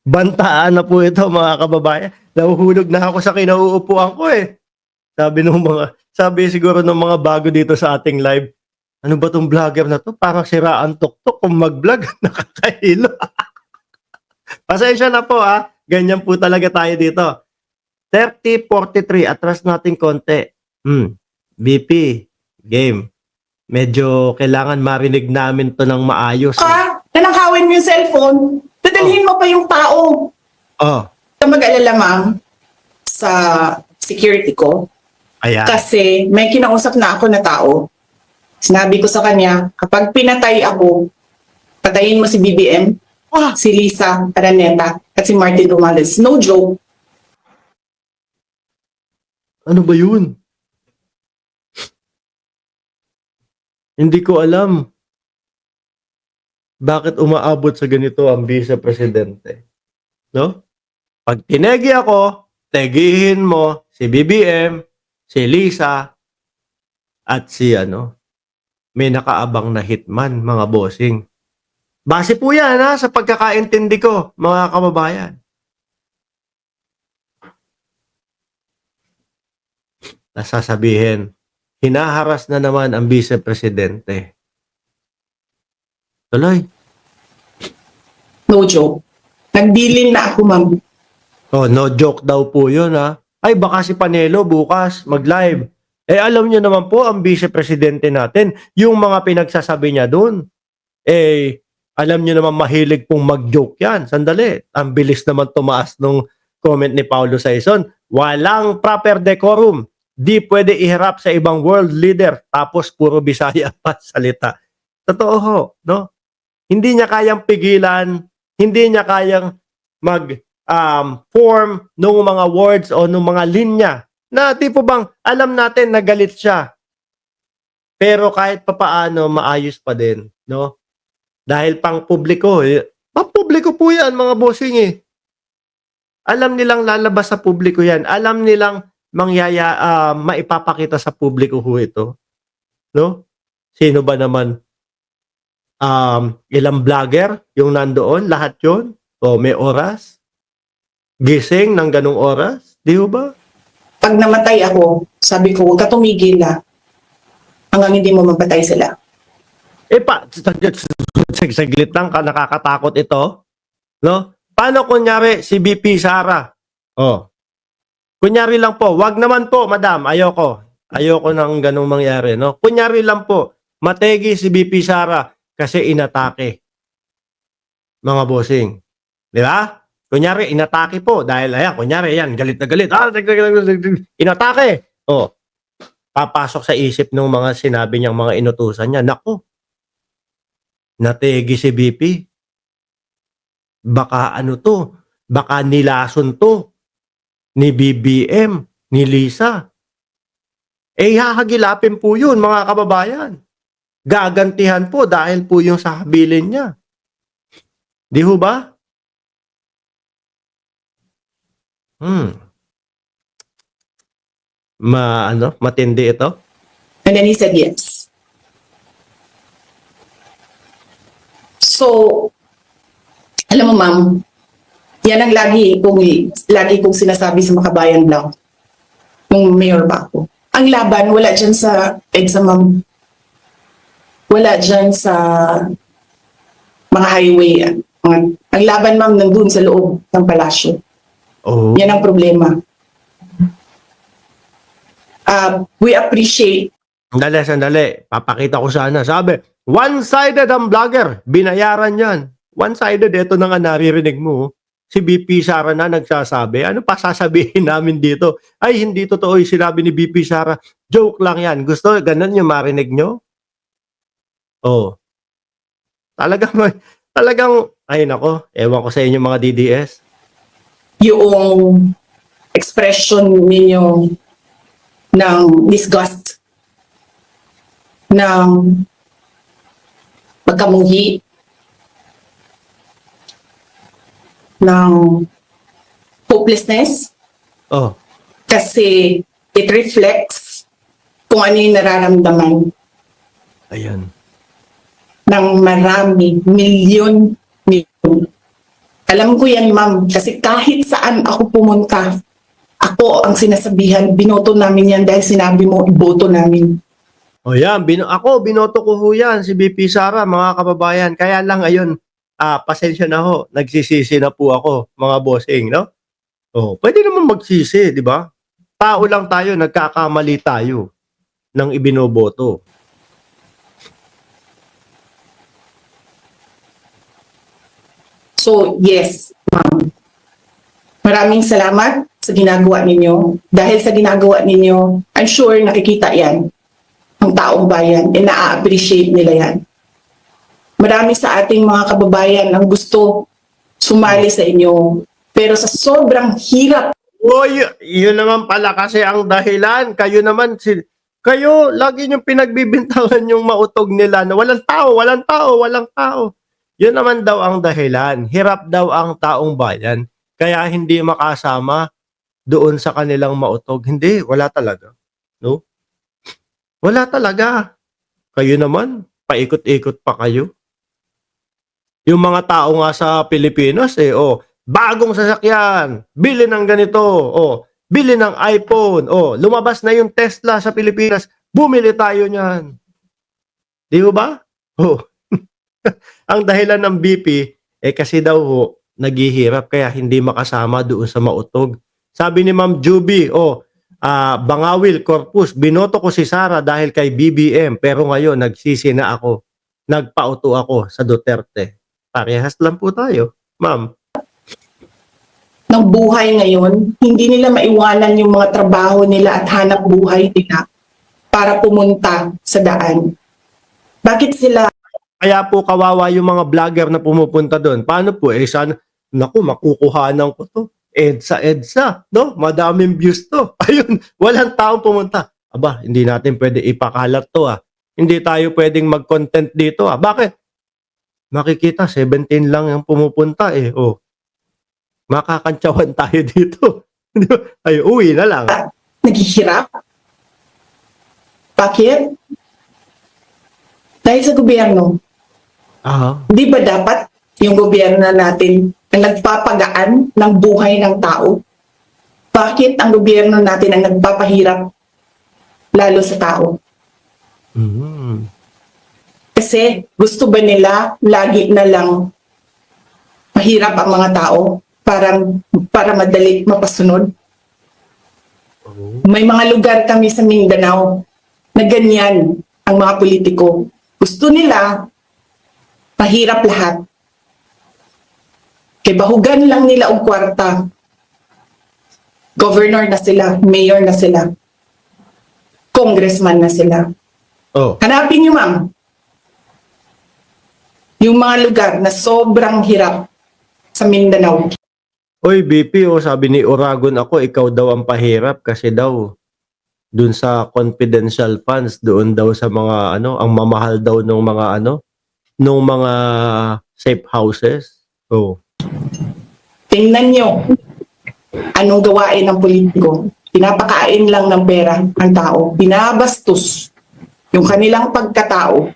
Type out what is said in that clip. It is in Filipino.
Bantaan na po ito mga kababayan. Nahuhulog na ako sa kinauupuan ko eh. Sabi siguro ng mga bago dito sa ating live, ano ba tong vlogger na to? Parang siraan tuktok kung mag-vlog. Nakakahilo. Pasensya na po ah. Ganyan po talaga tayo dito. 30-43. Atras natin konti. BP. Game. Medyo kailangan marinig namin to ng maayos. Nanakawin mo yung cellphone, dadalhin mo pa yung tao. Oh. Mag-alala, ma'am, sa security ko. Ayan. Kasi may kinausap na ako na tao. Sinabi ko sa kanya, kapag pinatay ako, patayin mo si BBM, si Lisa Araneta, at si Martin Romualdez. No joke. Ano ba yun? Hindi ko alam. Bakit umaabot sa ganito ang vice-presidente? No? Pag tinegi ako, tegihin mo si BBM, si Lisa, at si may nakaabang na hitman, mga bossing. Base po yan sa pagkakaintindi ko, mga kababayan. Nasasabihin, hinaharas na naman ang vice-presidente. Tuloy. No joke. Nagbilin na ako, ma'am. Oh, no joke daw po yun Ay, baka si Panelo bukas mag-live. Eh, alam nyo naman po, ang vice-presidente natin, yung mga pinagsasabi niya doon, alam nyo naman mahilig pong mag-joke yan. Sandali, ang bilis naman tumaas nung comment ni Paulo Saison. Walang proper decorum. Di pwede iharap sa ibang world leader. Tapos puro Bisaya pa salita. Totoo ho, no? Hindi niya kayang pigilan, hindi niya kayang form ng mga words o ng mga linya na tipo bang alam natin na galit siya. Pero kahit papaano maayos pa din, no? Dahil pang publiko po yan mga bossing Alam nilang lalabas sa publiko yan. Alam nilang maipapakita sa publiko ho ito. No? Sino ba naman? Ilang vlogger yung nandoon? Lahat yun? O may oras? Gising ng ganung oras? Di ba? Pag namatay ako, sabi ko, huwag ka tumigil hanggang hindi mo mapatay sila. Saglit lang nakakatakot ito. No? Paano kunyari si BP Sara? Kunyari lang po, wag naman po, madam, ayoko nang ganung mangyari, no? Kunyari lang po, mategi si BP Sara kasi inatake. Mga bossing. Di ba? Kunyari, inatake po dahil, kunyari yan, galit na galit. Inatake. Papasok sa isip ng mga sinabi niyang mga inutusan niya. Naku, nategi si BP. Baka baka nilason to ni BBM, ni Lisa. Hahagilapin po yun, mga kababayan. Gagantihan po dahil po yung sahabilin niya. Di ho ba? Matindi ito? And then he said yes. So, alam mo ma'am, yan ang lagi kong sinasabi sa Makabayan Vlog nung mayor pa ako. Ang laban, wala dyan sa EDSA ma'am. Wala dyan sa mga highway. Ang laban ma'am nandun sa loob ng palasyo. Yan ang problema. We appreciate. Sandali. Papakita ko sana. Sabi, one-sided ang vlogger. Binayaran yan. One-sided, ito na nga naririnig mo. Si BP Sara na nagsasabi. Ano pa sasabihin namin dito? Ay, hindi totoo yung sinabi ni BP Sara. Joke lang yan. Gusto, ganun yung marinig nyo? Talagang, ay nako, ewan ko sa inyo mga DDS. Yung expression ninyo ng disgust, ng pagkamuhi, ng hopelessness. Kasi it reflects kung ano yung nararamdaman Ayan. ng marami, milyon Alam ko yan, ma'am. Kasi kahit saan ako pumunta, ako ang sinasabihan, binoto namin yan dahil sinabi mo, iboto namin. O yan, ako, binoto ko ho yan, si BP Sara, mga kababayan. Kaya lang ngayon, pasensya na ho, nagsisisi na po ako, mga bossing, no? O, pwede naman magsisi, di ba? Tao lang tayo, nagkakamali tayo ng ibinoboto. So, yes, ma'am. Maraming salamat sa ginagawa ninyo. Dahil sa ginagawa ninyo, I'm sure nakikita yan ng taong bayan and na-appreciate nila yan. Marami sa ating mga kababayan ang gusto sumali sa inyo. Pero sa sobrang hirap, Yun naman pala kasi ang dahilan. Kayo naman, kayo, lagi niyong pinagbibintangan yung mautog nila na walang tao, walang tao, walang tao. Yun naman daw ang dahilan. Hirap daw ang taong bayan. Kaya hindi makasama doon sa kanilang mautog. Hindi, wala talaga. No? Wala talaga. Kayo naman, paikot-ikot pa kayo. Yung mga tao nga sa Pilipinas, bagong sasakyan, bili ng ganito, bili ng iPhone, lumabas na yung Tesla sa Pilipinas, bumili tayo niyan. Di ba? Ang dahilan ng BP, kasi daw naghihirap kaya hindi makasama doon sa mautog. Sabi ni Ma'am Juby, Bangawil, Corpus, binoto ko si Sara dahil kay BBM, pero ngayon nagsisi na ako. Nagpauto ako sa Duterte. Parehas lang po tayo, ma'am. ng buhay ngayon, hindi nila maiwanan yung mga trabaho nila at hanap buhay nila para pumunta sa daan. Bakit sila Kaya po kawawa yung mga vlogger na pumupunta doon. Paano po? Sana, naku, makukuhanan ko to. EDSA, no? Madaming views to. Ayun, walang taong pumunta. Aba, hindi natin pwede ipakalat to Hindi tayo pwedeng mag-content dito Bakit? Makikita, 17 lang yung pumupunta Makakantsawan tayo dito. Ay, uwi na lang. naghihirap? Bakit? Dahil sa gobyerno. Di ba dapat yung gobyerno natin ang nagpapagaan ng buhay ng tao? Bakit ang gobyerno natin ang nagpapahirap lalo sa tao? Kasi gusto ba nila lagi na lang mahirap ang mga tao para madali mapasunod? May mga lugar kami sa Mindanao na ganyan ang mga politiko. Gusto nila mahirap lahat. Kaya bahugan lang nila og kwarta. Governor na sila, mayor na sila, congressman na sila. Hanapin niyo, ma'am, yung mga lugar na sobrang hirap sa Mindanao. Oy, BP, sabi ni Oragon ako, ikaw daw ang pahirap kasi daw dun sa confidential funds, doon daw sa mga ang mamahal daw ng mga nung mga safe houses. Tingnan nyo anong gawain ng politiko. Pinapakain lang ng pera ang tao. Binabastos yung kanilang pagkatao